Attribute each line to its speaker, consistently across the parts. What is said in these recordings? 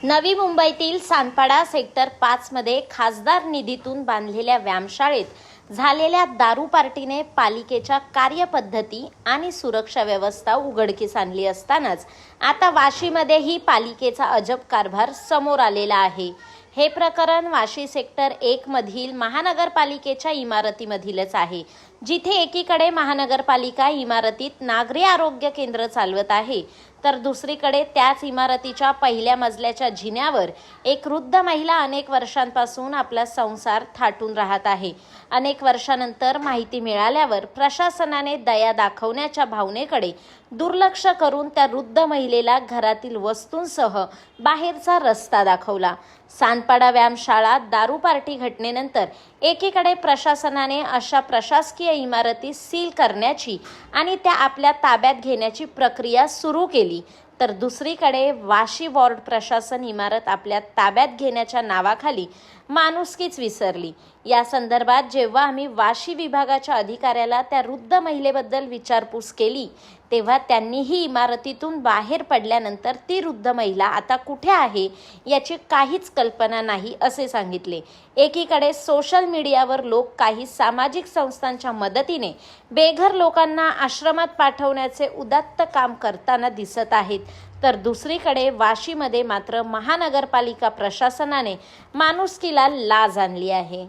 Speaker 1: नवी मुंबईतील सानपाडा सेक्टर 5 मध्ये खासदार निधीतून बांधलेल्या व्यायामशाळेत झालेल्या दारू पार्टीने पालिकेच्या कार्यपद्धती आणि सुरक्षा व्यवस्था उघडकीस आणली असतानाच आता वाशीमध्येही पालिकेचा अजब कारभार समोर आलेला आहे। हे प्रकरण वाशी सेक्टर 1 मधील महानगरपालिकेच्या इमारतीमधीलच आहे, जिथे एकीकडे महानगरपालिका इमारतीत नागरी आरोग्य केंद्र चालवत आहे, तर दुसरीकडे त्याच इमारतीच्या पहिल्या मजल्याच्या जिन्यावर एक वृद्ध महिला अनेक वर्षांपासून आपला संसार थाटून राहत आहे। अनेक वर्षांनंतर माहिती मिळाल्यावर प्रशासनाने दया दाखवण्याच्या भावनेकडे दुर्लक्ष करून त्या वृद्ध महिलेला घरातील वस्तूंसह बाहेरचा रस्ता दाखवला। सानपाडा व्यायामशाळा दारू पार्टी घटनेनंतर एकीकडे प्रशासनाने अशा प्रशासकीय इमारती सील करण्याची आणि त्या आपल्या ताब्यात घेण्याची प्रक्रिया सुरू केली, तर दुसरीकडे वाशी वॉर्ड प्रशासन इमारत आपल्या ताब्यात घेण्याच्या नावाखाली माणुसकीच विसरली। या संदर्भात जेव्हा आम्ही वाशी विभागाच्या अधिकाऱ्याला त्या वृद्ध महिलेबद्दल विचारपूस केली, तेव्हा त्यांनीही इमारतीतून बाहेर पडल्यानंतर ती वृद्ध महिला आता कुठे आहे याची काहीच कल्पना नाही असे सांगितले। एकीकडे सोशल मीडियावर लोक काही सामाजिक संस्थांच्या मदतीने बेघर लोकांना आश्रमात पाठवण्याचे उदात्त काम करताना दिसत आहेत, तर दुसरीकडे वाशीमध्ये मात्र महानगरपालिका प्रशासनाने माणुसकीला लाज आणली है।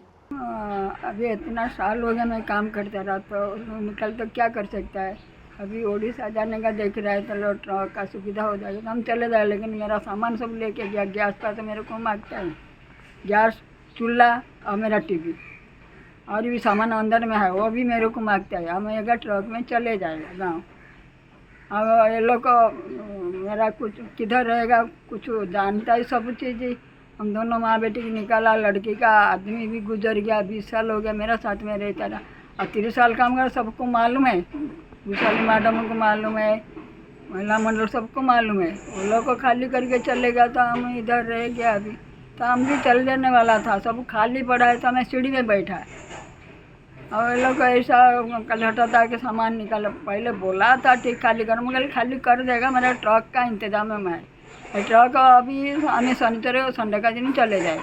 Speaker 2: अभी इतना साल हो गया मैं काम करता रहा, तो निकल तो क्या कर सकता है। अभी ओडिशा जाने का देख रहा है, तो ट्रक का सुविधा हो जाएगा तो हम चले जाए, लेकिन मेरा सामान सब लेके गया। गैस का तो मेरे को मांगता है, गैस, चूल्हा और मेरा टीवी और भी सामान अंदर में है, वो भी मेरे को मांगता है। हम अगर ट्रक में चले जाएगा गाँव, अब ये लोग मेरा कुछ किधर रहेगा कुछ जानता है सब चीज़। हम दोनों माँ बेटी की निकाला, लड़की का आदमी भी गुजर गया, 20 साल हो गया मेरा साथ में रहता रहा और 30 साल काम कर, सबको मालूम है। विशाली मैडम को मालूम है, महिला मंडल सबको मालूम है। वो लोग को खाली करके चले गया तो हम इधर रह गया। अभी तो हम भी चल जाने वाला था, सब खाली पड़ा है तो मैं सीढ़ी में बैठा है और लोग ऐसा कलहटा था कि सामान निकालो। पहले बोला था ठीक खाली कर, मगर खाली कर देगा, मेरा ट्रक का इंतजाम है। मैं ट्रक अभी हमें शनिवार संडे का दिन चले जाएगा,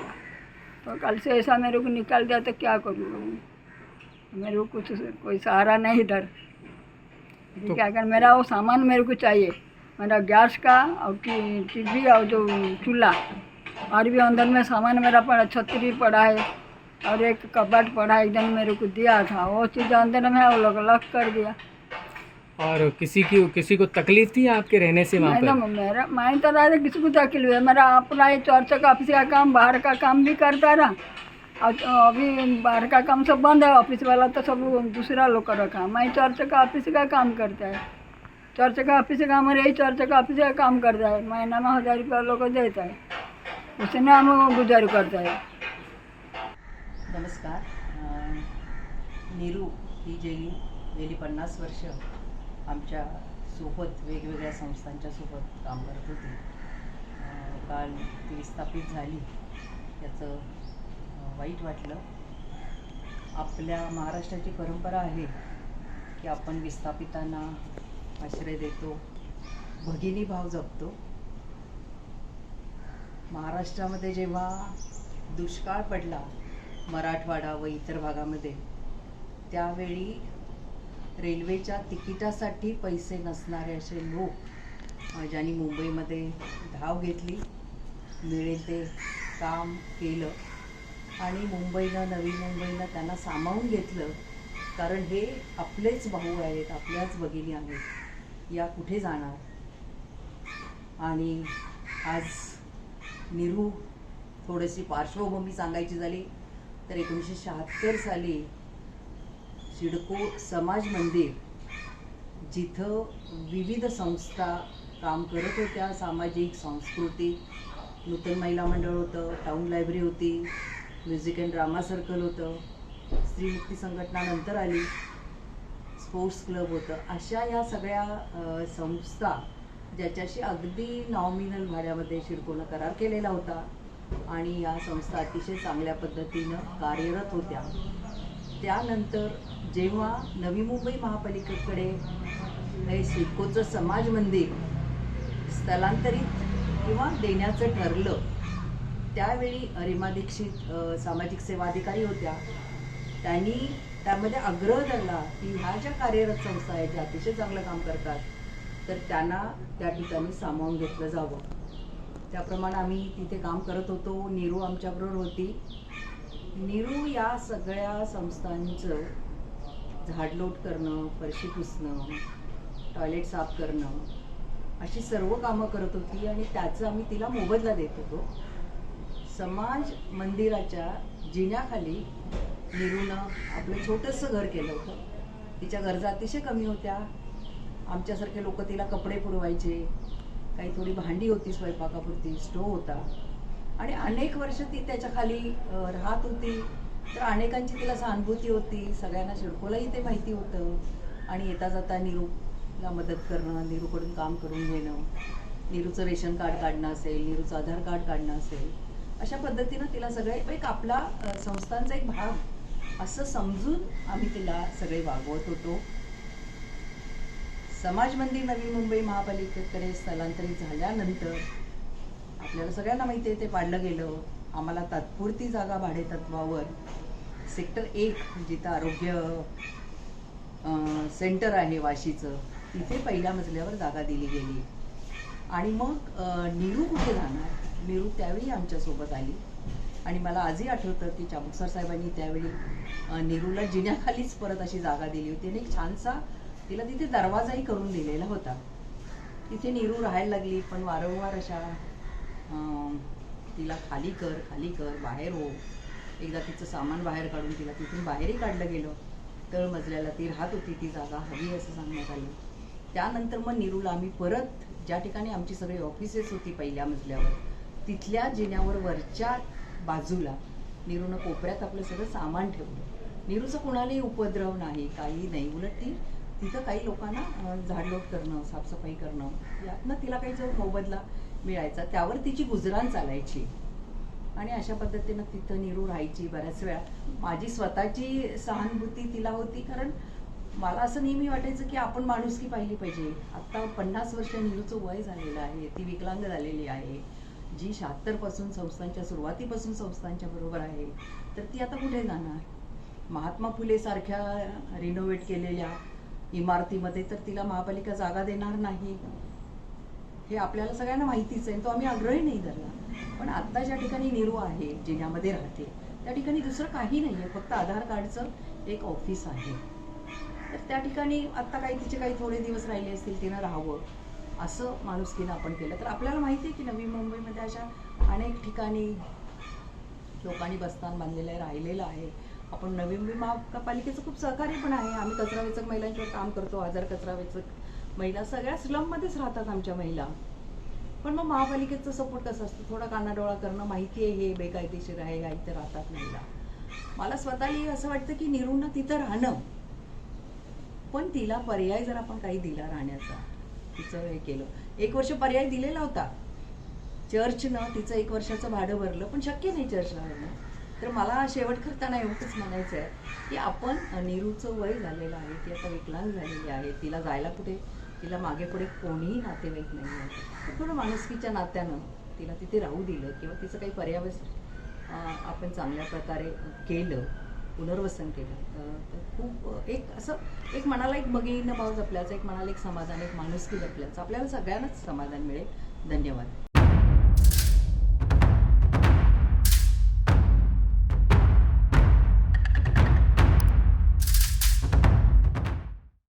Speaker 2: तो कल से ऐसा मेरे को निकाल दिया तो क्या करूँ। मेरे को कुछ कोई सहारा नहीं इधर, तो क्या कर, मेरा वो सामान मेरे को चाहिए, मेरा गैस का और टीवी और जो चूल्हा, और भी अंदर में सामान मेरा पड़ा, छतरी पड़ा है और एक कबाट पड़ा है, एकदम मेरे को दिया था, वो चीज़ अंदर में वो लोग लॉक कर दिया।
Speaker 3: और किसी को तकलीफ थी आपके रहने से वहाँ पर?
Speaker 2: मेरा मैं तो रहा था, किसी को तकलीफ है। मेरा अपना ये चर्च का ऑफिस का काम, बाहर का काम भी करता रहा, और अभी बाहर का काम सब बंद है, ऑफिस वाला तो सब दूसरा लोग का रखा। मैं चर्च का ऑफिस का काम करता है, चर्च का ऑफिस का हमारे यही चर्च का ऑफिस का काम करता है, महीना में 1000 रुपया लोग को देता है, उसने हम गुजार करता है।
Speaker 4: नमस्कार। नीरू ही गेली 50 वर्ष आमच्या सोबत वेगवेगळ्या संस्थांच्या सोबत काम करत होती। काल ती विस्थापित झाली, याचं वाईट वाटलं। आपल्या महाराष्ट्राची परंपरा आहे की आपण विस्थापितांना आश्रय देतो, भगिनी भाव जपतो। महाराष्ट्रामध्ये जेव्हा दुष्काळ पडला मराठवाडा व इतर भागामध्ये, त्यावेळी रेल्वेच्या तिकिटासाठी पैसे नसणारे असे लोक ज्यांनी मुंबईमध्ये धाव घेतली, मिळेल ते काम केलं आणि नवी मुंबईनं त्यांना सामावून घेतलं, कारण हे आपलेच भाऊ आहेत, आपल्याच भगिनी आहेत, या कुठे जाणार। आणि आज नीरू, थोडीशी पार्श्वभूमी सांगायची झाली तर 1976 साली सिडको समाज मंदिर, जिथं विविध संस्था काम करत होत्या, सामाजिक सांस्कृतिक, नूतन महिला मंडळ होतं, टाउन लायब्ररी होती, म्युझिक अँड ड्रामा सर्कल होतं, स्त्री मुक्ती संघटना नंतर आली, स्पोर्ट्स क्लब होतं, अशा या सगळ्या संस्था ज्याच्याशी अगदी नॉमिनल भाड्यामध्ये सिडकोनं करार केलेला होता आणि या संस्था अतिशय चांगल्या पद्धतीनं कार्यरत होत्या। त्यानंतर जेव्हा नवी मुंबई महापालिकेकडे हे सिडकोचं समाज मंदिर स्थलांतरित किंवा देण्याचं ठरलं त्यावेळी रीमा दीक्षित सामाजिक सेवा अधिकारी होत्या. त्यांनी त्यामध्ये आग्रह धरला की ह्या ज्या कार्यरत संस्था आहेत ज्या अतिशय चांगलं काम करतात तर त्यांना त्या ठिकाणी सामावून घेतलं जावं. त्याप्रमाणे आम्ही तिथे काम करत होतो. नीरू आमच्याबरोबर होती. नीरू या सगळ्या संस्थांचं झाडलोट करणं, फरशी पुसणं, टॉयलेट साफ करणं अशी सर्व कामं करत होती आणि त्याचं आम्ही तिला मोबदला देत होतो. समाज मंदिराच्या जिन्याखाली नीरूनं आपलं छोटंसं घर केलं होतं. तिच्या गरजा अतिशय कमी होत्या. आमच्यासारखे लोक तिला कपडे पुरवायचे, काही थोडी भांडी होती स्वयंपाकापुरती, स्टोव होता आणि अनेक वर्ष ती त्याच्या खाली राहत होती. तर अनेकांची तिला सहानुभूती होती. सगळ्यांना शिडकोलाही ते माहिती होतं आणि येता जाता नीरूला मदत करणं, नीरूकडून काम करून घेणं, नीरूचं रेशन कार्ड काढणं असेल, नीरूचं आधार कार्ड काढणं असेल, अशा पद्धतीनं तिला सगळे एक आपला संस्थांचा एक भाग असं समजून आम्ही तिला सगळे वागवत होतो. समाज मंदिर नवी मुंबई महापालिकेकडे स्थलांतरित झाल्यानंतर आपल्याला सगळ्यांना माहिती आहे ते पाडलं गेलं. आम्हाला तात्पुरती जागा भाडे तत्वावर सेक्टर 1 जिथं आरोग्य सेंटर आहे वाशीचं, तिथे पहिल्या मजल्यावर जागा दिली गेली. आणि मग नीरू कुठे जाणार? नीरू त्यावेळी आमच्यासोबत आली आणि मला आजही आठवतं की चाबुकसर साहेबांनी त्यावेळी नीरूला जिन्याखालीच परत अशी जागा दिली होती आणि एक छानसा तिला तिथे दरवाजाही करून दिलेला होता. तिथे नीरू राहायला लागली. पण वारंवार अशा तिला खाली कर, बाहेर हो. एकदा तिचं सामान बाहेर काढून तिला तिथून बाहेरही काढलं गेलं. तळ मजल्याला ती राहत होती, ती जागा हवी असं सांगण्यात आलं. त्यानंतर मग नीरूला आम्ही परत ज्या ठिकाणी आमची सगळी ऑफिसेस होती पहिल्या मजल्यावर, तिथल्या जिन्यावर वरच्या बाजूला नीरूनं कोपऱ्यात आपलं सगळं सामान ठेवलं. नीरूचं कोणालाही उपद्रव नाही, काही नाही. उलट ती तिथं काही लोकांना झाडलोट करणं, साफसफाई करणं, यातनं तिला काही जो मोबदला मिळायचा त्यावर तिची गुजराण चालायची. आणि अशा पद्धतीनं तिथं नीरू राहायची. बऱ्याच वेळा माझी स्वतःची सहानुभूती तिला होती, कारण मला असं नेहमी वाटायचं की आपण माणुसकी पाहिली पाहिजे. आता 50 वर्ष नीरूचं वय झालेलं आहे, ती विकलांग झालेली आहे, जी 76 पासून संस्थांच्या सुरुवातीपासून संस्थांच्या बरोबर आहे. तर ती आता कुठे जाणार? महात्मा फुले सारख्या रिनोव्हेट केलेल्या इमारतीमध्ये तर तिला महापालिका जागा देणार नाही, हे आपल्याला सगळ्यांना माहितीच आहे. तो आम्ही आग्रही नाही धरला. पण आता ज्या ठिकाणी नीरू आहे, जिन्यामध्ये राहते, त्या ठिकाणी दुसरं काही नाही आहे, फक्त आधार कार्डचं एक ऑफिस आहे. तर त्या ठिकाणी आत्ता काही तिचे काही थोडे दिवस राहिले असतील, तिनं राहावं असं माणुसकीनं आपण केलं. तर आपल्याला माहिती आहे की नवी मुंबईमध्ये अशा अनेक ठिकाणी लोकांनी बस्तान बांधलेलं आहे, राहिलेलं आहे. आपण नवी मुंबई महापालिकेचं खूप सहकार्य पण आहे. आम्ही कचरा वेचक महिलांच्यावर काम करतो. आजार कचरा वेचक महिला सगळ्या स्लममध्येच राहतात आमच्या महिला. पण मग महापालिकेचा सपोर्ट कसा असतो? थोडा कानाडोळा करणं, माहिती आहे हे बेकायदेशीर आहे, या इथे राहतात महिला. मला स्वतःला असं वाटतं की नीरूंना तिथं राहणं, पण तिला पर्याय जर आपण काही दिला राहण्याचा, तिचं हे केलं. 1 वर्ष पर्याय दिलेला होता. चर्चनं तिचं 1 वर्षाचं भाडं भरलं, पण शक्य नाही चर्च राहणं. तर मला शेवट करताना एवढंच म्हणायचं आहे की आपण नीरूचं वय झालेलं आहे, ती आता विकलांग झालेली आहे, तिला जायला कुठे, तिला मागे पुढे कोणीही नातेवाईक नाही आहे. तर थोडं माणुसकीच्या नात्यानं तिला तिथे राहू दिलं किंवा तिचं काही पर्यावस आपण चांगल्या प्रकारे केलं, पुनर्वसन केलं, तर खूप एक असं एक मनाला एक बघीनं भाव जपल्याचं, एक मनाला एक समाधान, एक माणुसकी जपल्याचं आपल्याला सगळ्यांनाच समाधान मिळेल. धन्यवाद.